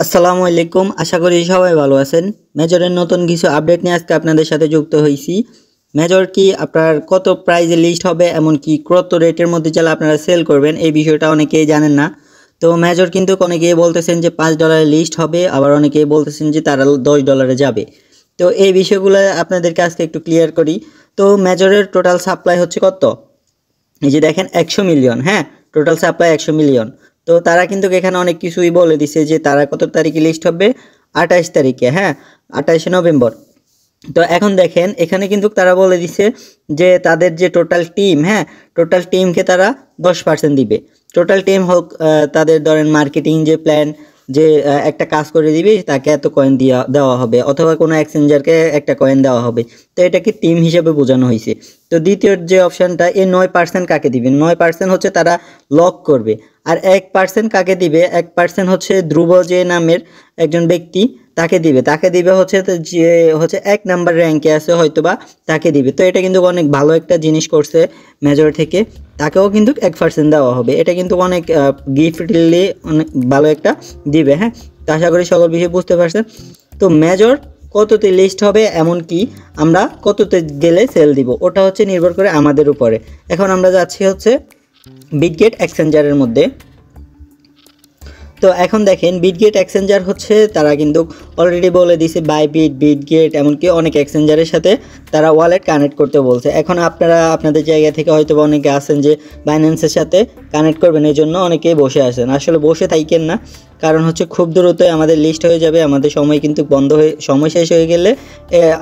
আসসালামু আলাইকুম, আশা করি সবাই ভালো আছেন। মেজরের নতুন কিছু আপডেট নিয়ে আজকে আপনাদের সাথে যুক্ত হয়েছি। মেজর কি আপনার কত প্রাইজে লিস্ট হবে, এমনকি কত রেটের মধ্যে চাইলে আপনারা সেল করবেন, এই বিষয়টা অনেকেই জানেন না। তো মেজর কিন্তু অনেকেই বলতেছেন যে $5 লিস্ট হবে, আবার অনেকেই বলতেছেন যে তারা $10 যাবে। তো এই বিষয়গুলো আপনাদেরকে আজকে একটু ক্লিয়ার করি। তো মেজরের টোটাল সাপ্লাই হচ্ছে কত, এই যে দেখেন 100 মিলিয়ন। হ্যাঁ, টোটাল সাপ্লাই 100 মিলিয়ন। তো তারা কিন্তু এখানে অনেক কিছুই বলে দিছে যে তারা কত তারিখে লিস্ট হবে, 28 তারিখে। হ্যাঁ, 28 নভেম্বর। তো এখন দেখেন এখানে কিন্তু তারা বলে দিছে যে তাদের যে টোটাল টিম, হ্যাঁ, টোটাল টিমকে তারা 10% দিবে। টোটাল টিম হোক, তাদের ধরেন মার্কেটিং যে প্ল্যান, যে একটা কাজ করে দিবে তাকে এত কয়েন দেওয়া হবে, অথবা কোনো এক্সচেঞ্জারকে একটা কয়েন দেওয়া হবে। তো এটাকে টিম হিসেবে বোঝানো হয়েছে। তো দ্বিতীয় যে অপশানটা, এই 9% কাকে দিবে? 9% হচ্ছে তারা লক করবে। আর 1% কাকে দিবে? 1% হচ্ছে ধ্রুব যে নামের একজন ব্যক্তি, তাকে দিবে হচ্ছে যে হচ্ছে 1 নাম্বার র্যাঙ্কে আছে হয়তোবা, তাকে দিবে। তো এটা কিন্তু অনেক ভালো একটা জিনিস করছে মেজর থেকে, তাকেও কিন্তু 1% দেওয়া হবে। এটা কিন্তু অনেক গিফটলি অনেক ভালো একটা দিবে। হ্যাঁ, তো আশা করি সকল বিষয় বুঝতে পারছেন। তো মেজর কততে লিস্ট হবে, এমনকি আমরা কততে গেলে সেল দিব, ওটা হচ্ছে নির্ভর করে আমাদের উপরে। এখন আমরা যাচ্ছি হচ্ছে বিটগেট এক্সচেঞ্জারের মধ্যে। তো এখন দেখেন বিটগেট এক্সচেঞ্জার হচ্ছে তারা কিন্তু অলরেডি বলে দিয়েছে বিটগেট, এমনকি অনেক এক্সচেঞ্জারের সাথে তারা ওয়ালেট কানেক্ট করতে বলছে। এখন আপনারা আপনাদের জায়গা থেকে হয়তো অনেকে আছেন যে বাইন্যান্সের সাথে কানেক্ট করবেন, এই জন্য অনেকেই বসে আছেন। আসলে বসে থাকেন না, কারণ হচ্ছে খুব দ্রুতই আমাদের লিস্ট হয়ে যাবে। আমাদের সময় কিন্তু সময় শেষ হয়ে গেলে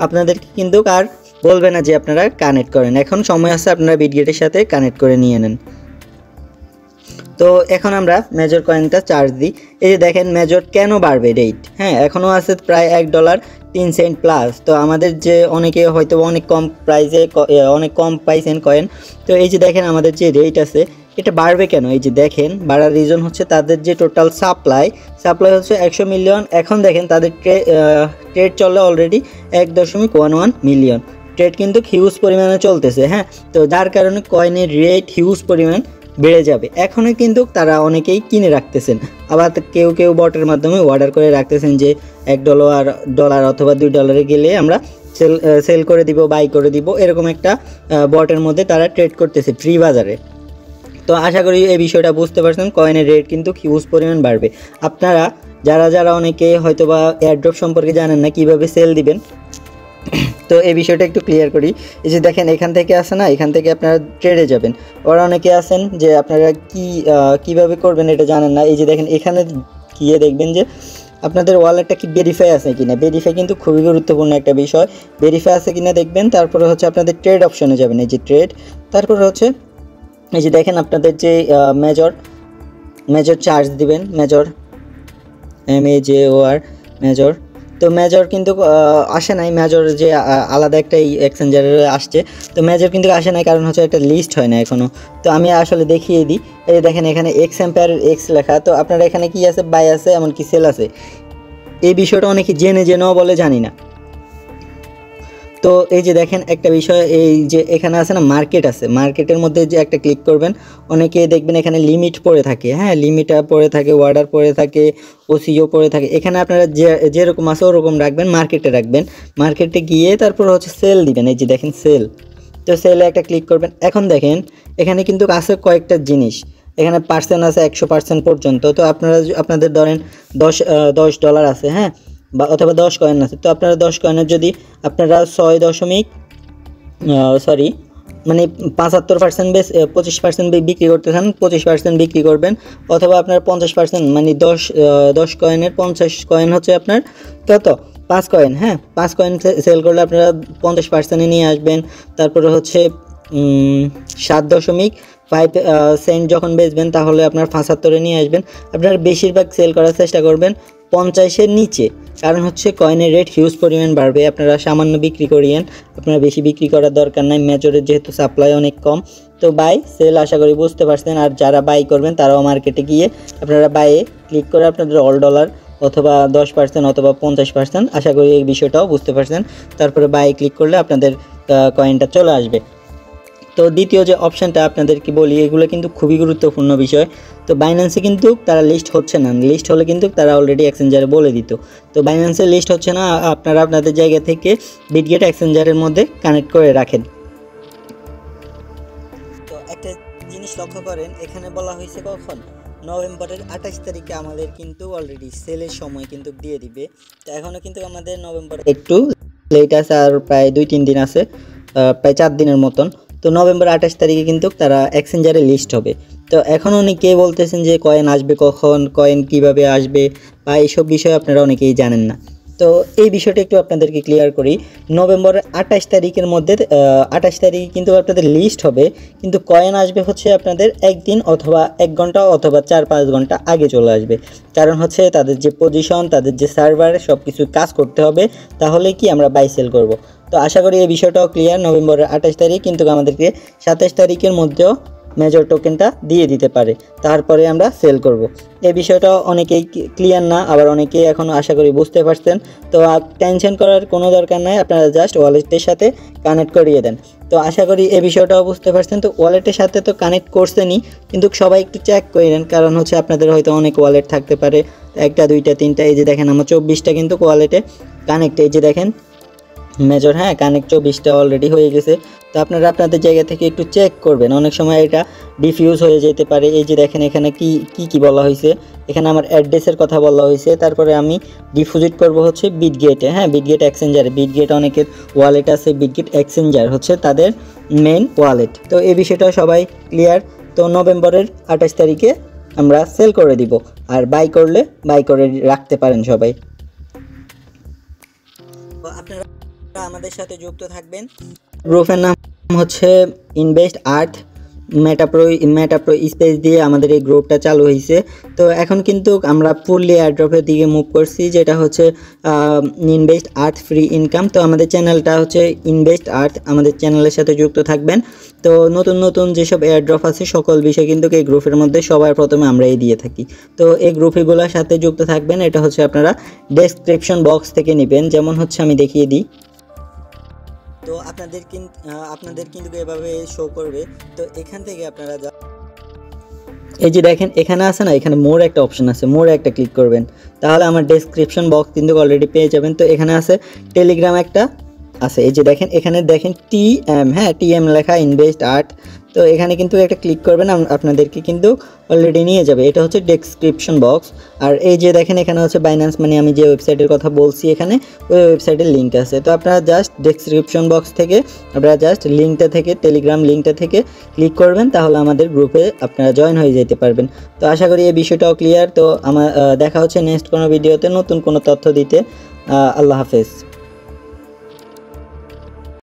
আপনাদেরকে কিন্তু আর বলবে না যে আপনারা কানেক্ট করেন। এখন সময় আছে, আপনারা বিটগেটের সাথে কানেক্ট করে নিয়ে নেন। তো এখন আমরা মেজর কয়েনটা চার্জ দিই। এই যে দেখেন মেজর কেন বাড়বে রেট। হ্যাঁ, এখনও আছে প্রায় $1.03 প্লাস। তো আমাদের যে অনেকে হয়তো অনেক কম প্রাইসে অনেক কম পাইছেন কয়েন। তো এই যে দেখেন আমাদের যে রেট আছে, এটা বাড়বে কেন? এই যে দেখেন বাড়ার রিজন হচ্ছে তাদের যে টোটাল সাপ্লাই হচ্ছে 100 মিলিয়ন। এখন দেখেন তাদের ট্রেড চলে অলরেডি 1.11 মিলিয়ন ট্রেড, কিন্তু হিউজ পরিমাণে চলতেছে। হ্যাঁ, তো যার কারণে কয়েনের রেট হিউজ পরিমাণ বেড়ে যাবে। এখনও কিন্তু তারা অনেকেই কিনে রাখতেছেন, আবার কেউ বটের মাধ্যমে অর্ডার করে রাখতেছেন যে $1 অথবা $2 গেলে আমরা সেল করে দিব, বাই করে দিব, এরকম একটা বটের মধ্যে তারা ট্রেড করতেছে ফ্রি বাজারে। তো আশা করি এই বিষয়টা বুঝতে পারছেন। কয়েনের রেট কিন্তু হিউজ পরিমাণ বাড়বে। আপনারা যারা অনেকে হয়তোবা এয়ারড্রপ সম্পর্কে জানেন না, কিভাবে সেল দিবেন, তো এই বিষয়টা একটু ক্লিয়ার করি। এই যে দেখেন এখান থেকে আসে না, এখান থেকে আপনারা ট্রেডে যাবেন। ওরা অনেকে আছেন যে আপনারা কিভাবে করবেন এটা জানেন না। এই যে দেখেন এখানে গিয়ে দেখবেন যে আপনাদের ওয়ালেটটা কি ভেরিফাই আছে কিনা। ভেরিফাই কিন্তু খুবই গুরুত্বপূর্ণ একটা বিষয়। ভেরিফাই আছে কিনা দেখবেন, তারপরে হচ্ছে আপনাদের ট্রেড অপশনে যাবেন। এই যে ট্রেড, তারপরে হচ্ছে এই যে দেখেন আপনাদের যে মেজর চার্জ দিবেন, মেজর MAJOR মেজর। তো মেজর কিন্তু আসে নাই, মেজর যে আলাদা একটা এক্সচেঞ্জারে আসছে। তো মেজর কিন্তু আসে নাই, কারণ হচ্ছে একটা লিস্ট হয় না এখনও। তো আমি আসলে দেখিয়ে দিই। এই দেখেন এখানে এক্স এম্পায়ারের এক্স লেখা। তো আপনারা এখানে কি আছে, বাই আছে, এমনকি সেল আছে। এই বিষয়টা অনেকে জেনেও বলে জানি না। তো এই যে দেখেন একটা বিষয়, এই যে এখানে আছে না মার্কেট আছে, মার্কেটের মধ্যে যে একটা ক্লিক করবেন, অনেকে দেখবেন এখানে লিমিট পড়ে থাকে। হ্যাঁ, লিমিটটা পড়ে থাকে, অর্ডার পড়ে থাকে, OCO পড়ে থাকে। এখানে আপনারা যেরকম আছে ওরকম রাখবেন, মার্কেটে রাখবেন। মার্কেটে গিয়ে তারপর হচ্ছে সেল দিবেন। এই যে দেখেন সেল, তো সেলে একটা ক্লিক করবেন। এখন দেখেন এখানে কিন্তু আছে কয়েকটা জিনিস, এখানে পার্সেন্ট আছে 100% পর্যন্ত। তো আপনারা আপনাদের ধরেন $10 আছে, হ্যাঁ, বা অথবা 10 কয়েন আছে। তো আপনারা 10 কয়েনের যদি আপনারা 75% 25% বিক্রি করতে চান, 25% বিক্রি করবেন। অথবা আপনার 50%, মানে 10 কয়েনের 50 কয়েন হচ্ছে আপনার কত, 5 কয়েন। হ্যাঁ, 5 কয়েন সেল করলে আপনারা 50% নিয়ে আসবেন। তারপরে হচ্ছে 7.5 সেন্ট যখন বেচবেন, তাহলে আপনার 75 নিয়ে আসবেন। আপনারা বেশিরভাগ সেল করার চেষ্টা করবেন 50-এর নিচে, কারণ হচ্ছে কয়েনের রেট হিউজ পরিমাণ বাড়বে। আপনারা সামান্য বিক্রি করিয়েন, আপনারা বেশি বিক্রি করার দরকার নাই। মেজরের যেহেতু সাপ্লাই অনেক কম, তো বাই সেল আশা করি বুঝতে পারছেন। আর যারা বাই করবেন তারাও মার্কেটে গিয়ে আপনারা বাইয়ে ক্লিক করে আপনাদের $1 অথবা 10% অথবা 50%, আশা করি এই বিষয়টাও বুঝতে পারছেন। তারপরে বাই ক্লিক করলে আপনাদের কয়েনটা চলে আসবে। তো দ্বিতীয় যে অপশানটা আপনাদেরকে বলি, এগুলো কিন্তু খুবই গুরুত্বপূর্ণ বিষয়। তো বাইন্যান্সে কিন্তু তারা লিস্ট হচ্ছে না, লিস্ট হলে কিন্তু তারা অলরেডি এক্সচেঞ্জারে বলে দিত। তো বাইন্যান্সে লিস্ট হচ্ছে না, আপনারা আপনাদের জায়গা থেকে বিটগেট এক্সচেঞ্জারের মধ্যে কানেক্ট করে রাখেন। তো একটা জিনিস লক্ষ্য করেন, এখানে বলা হয়েছে কখন, নভেম্বরের 28 তারিখে আমাদের কিন্তু অলরেডি সেলের সময় কিন্তু দিয়ে দিবে। তো এখনও কিন্তু আমাদের নভেম্বরে একটু লেট আছে, আর প্রায় 2-3 দিন আছে, প্রায় 4 দিনের মতন। তো নভেম্বর 28 তারিখে কিন্তু তারা এক্সচেঞ্জারে লিস্ট হবে। তো এখন অনেকে বলতেছেন যে কয়েন আসবে কখন, কয়েন কিভাবে আসবে, বা এইসব বিষয়ে আপনারা অনেকেই জানেন না। তো এই বিষয়টা একটু আপনাদেরকে ক্লিয়ার করি। নভেম্বরের 28 তারিখের মধ্যে 28 তারিখে কিন্তু আপনাদের লিস্ট হবে, কিন্তু কয়েন আসবে হচ্ছে আপনাদের একদিন অথবা 1 ঘন্টা অথবা 4-5 ঘন্টা আগে চলে আসবে। কারণ হচ্ছে তাদের যে পজিশন, তাদের যে সার্ভার, সব কিছু কাজ করতে হবে, তাহলে কি আমরা বাই সেল করব। তো আশা করি এই বিষয়টাও ক্লিয়ার। নভেম্বরের 28 তারিখ কিন্তু আমাদেরকে 27 তারিখের মধ্যেও মেজর টোকেনটা দিয়ে দিতে পারে, তারপরে আমরা সেল করব। এই বিষয়টা অনেকেই ক্লিয়ার না, আবার অনেকেই এখনও আশা করি বুঝতে পারছেন। তো টেনশন করার কোনো দরকার নাই, আপনারা জাস্ট ওয়ালেটের সাথে কানেক্ট করিয়ে দেন। তো আশা করি এই বিষয়টাও বুঝতে পারছেন। তো ওয়ালেটের সাথে তো কানেক্ট করছেনই, কিন্তু সবাই একটু চেক করে নেন, কারণ হচ্ছে আপনাদের হয়তো অনেক ওয়ালেট থাকতে পারে, 1টা 2টা 3টা। এই যে দেখেন আমার 24টা কিন্তু ওয়ালেটে কানেক্ট, এই যে দেখেন মেজর, হ্যাঁ কানেক্ট 24টা অলরেডি হয়ে গেছে। তো আপনারা আপনাদের জায়গা থেকে একটু চেক করবেন, অনেক সময় এটা ডিফিউজ হয়ে যেতে পারে। এই যে দেখেন এখানে কি বলা হয়েছে, এখানে আমার অ্যাড্রেসের কথা বলা হয়েছে, তারপরে আমি ডিপোজিট করব হচ্ছে বিটগেটে, হ্যাঁ বিটগেট এক্সচেঞ্জারে। বিটগেট অনেকের ওয়ালেট আছে, বিটগেট এক্সচেঞ্জার হচ্ছে তাদের মেন ওয়ালেট। তো এই বিষয়টা সবাই ক্লিয়ার। তো নভেম্বরের 28 তারিখে আমরা সেল করে দিব, আর বাই করলে বাই করে রাখতে পারেন সবাই। তো আপনারা আমাদের সাথে যুক্ত থাকবেন। গ্রুপের নাম হচ্ছে ইনভেস্ট আর্থ মেটাপ্রো স্পেস দিয়ে আমাদের এই গ্রুপটা চালু হয়েছে। তো এখন কিন্তু আমরা ফুললি এয়ারড্রপের দিকে মুভ করছি, যেটা হচ্ছে ইনভেস্ট আর্থ ফ্রি ইনকাম। তো আমাদের চ্যানেলটা হচ্ছে ইনভেস্ট আর্থ, আমাদের চ্যানেলের সাথে যুক্ত থাকবেন। তো নতুন নতুন যেসব এয়ারড্রপ আছে সকল বিষয় কিন্তু এই গ্রুপের মধ্যে সবার প্রথমে আমরাই দিয়ে থাকি। তো এই গ্রুপগুলোর সাথে যুক্ত থাকবেন। এটা হচ্ছে আপনারা ডেসক্রিপশন বক্স থেকে নেবেন, যেমন হচ্ছে আমি দেখিয়ে দিই। তো আপনাদের কিন্তু এভাবে শো করবে। তো এখান থেকে আপনারা এই যে দেখেন এখানে আছে না, এখানে মোর একটা অপশন আছে, মোরে একটা ক্লিক করবেন, তাহলে আমার ডেসক্রিপশন বক্স কিন্তু অলরেডি পেয়ে যাবেন। তো এখানে আছে টেলিগ্রাম একটা আছে, এই যে দেখেন এখানে দেখেন TM, হ্যাঁ TM লেখা, ইনভেস্ট আর্ট। তো এখানে কিন্তু একটা ক্লিক করবেন, আপনাদেরকে কিন্তু অলরেডি নিয়ে যাবে। এটা হচ্ছে ডেসক্রিপশন বক্স। আর এই যে দেখেন এখানে হচ্ছে বাইন্যান্স মানে আমি যে ওয়েবসাইটের কথা বলছি, এখানে ওই ওয়েবসাইটের লিঙ্ক আছে। তো আপনারা জাস্ট ডেসক্রিপশন বক্স থেকে আপনারা জাস্ট লিঙ্কটা থেকে, টেলিগ্রাম লিঙ্কটা থেকে ক্লিক করবেন, তাহলে আমাদের গ্রুপে আপনারা জয়েন হয়ে যেতে পারবেন। তো আশা করি এই বিষয়টাও ক্লিয়ার। তো আমার দেখা হচ্ছে নেক্সট কোনো ভিডিওতে নতুন কোনো তথ্য দিতে। আল্লাহ হাফেজ।